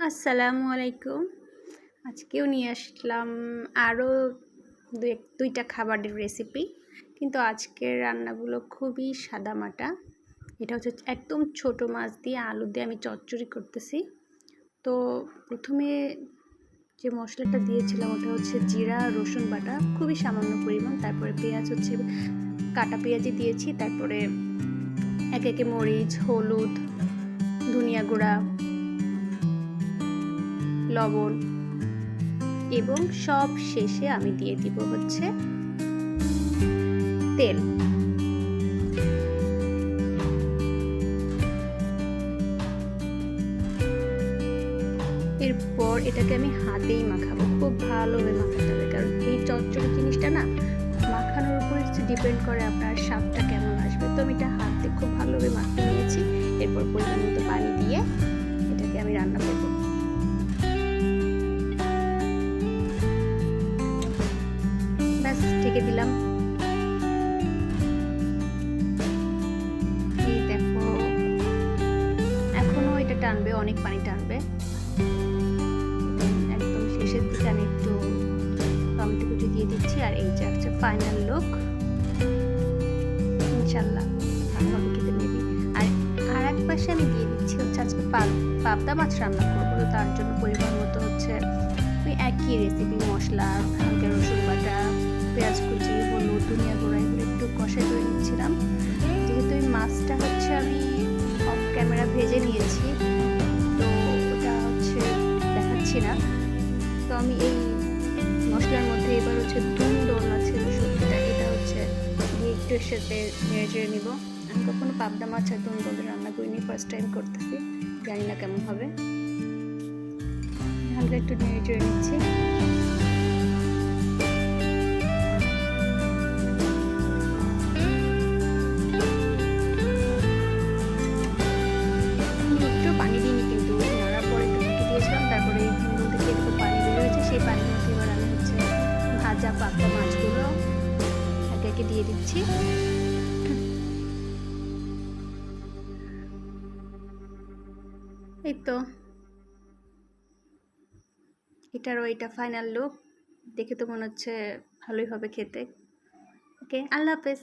আসসালামু আলাইকুম। আজকেও নিয়ে আসলাম আরও দুইটা খাবারের রেসিপি, কিন্তু আজকের রান্নাগুলো খুবই সাদামাটা। এটা হচ্ছে একদম ছোট মাছ দিয়ে আলু দিয়ে আমি চচ্চড়ি করতেছি। তো প্রথমে যে মশলাটা দিয়েছিলাম ওটা হচ্ছে জিরা রসুন বাটা, খুবই সামান্য পরিমাণ। তারপরে পেঁয়াজ হচ্ছে কাটা পেঁয়াজই দিয়েছি। তারপরে একে একে মরিচ, হলুদ, ধনিয়া গুঁড়া, লবণ এবং সব শেষে আমি দিয়ে দিব হচ্ছে তেল। এরপর এটাকে আমি হাতেই মাখাবো, খুব ভালোভাবে মাখাতে হবে, কারণ এই চচ্চড়ি জিনিসটা না মাখানোর উপর ডিপেন্ড করে আপনার স্বাদটা কেমন আসবে। তো আমি এটা হাতে খুব ভালোভাবে মাখিয়ে নিয়েছি। এরপর পরিমাণ মতো পানি দিয়ে এটাকে আমি রান্না করব। ব্যাস, ঢেকে দিলাম। এই দেখো, এখনো এটা টানবে, অনেক পানি টানবে। একদম শেষের দিকে আমি একটু টমেটো কুচি দিয়ে দিচ্ছি। আর এই যে হচ্ছে ফাইনাল লুক। ইনশাল্লাহ ভালোভাবে খেতে নেবি। আর এক পাশে আমি দিয়ে দিচ্ছি হচ্ছে আজকে পাবদা মাছ রান্না করবো। তো তার জন্য পরিমাণ মতো হচ্ছে ওই একই রেসিপি, মশলা, হালকা রসুন বাটা, পেঁয়াজ কুচি, হলুদ, ধনিয়া গুঁড়া এগুলো একটু কষাই করে নিচ্ছিলাম। যেহেতু এই মাছটা হচ্ছে আমি অফ ক্যামেরা ভেজে নিয়েছি, তো ওটা হচ্ছে দেখাচ্ছি না। তো আমি এই মশলার মধ্যে এবার হচ্ছে দোলনা ছিল সবজিটা, এটা হচ্ছে দিয়ে একটু এর সাথে নেড়ে চেড়ে নিব। আমি কখনো পাবদা মাছ আর দোল রান্না করিনি, ফার্স্ট টাইম করতেছি, জানি না কেমন হবে। হালকা একটু নেড়ে চেড়ে নিচ্ছি। একটু পানি দিইনি, কিন্তু নাড়ার পরে একটু ঢেকে দিয়েছিলাম। তারপরে এই ঝোল থেকে একটু পানি বের হয়েছে, সেই পানির মধ্যে এবার আমি হচ্ছে ভাজা পাবদা মাছগুলো একে একে দিয়ে দিচ্ছি। এই তো এটা ফাইনাল লুক। দেখে তো মনে হচ্ছে ভালোই হবে খেতে। ওকে, আল্লাহ হাফেজ।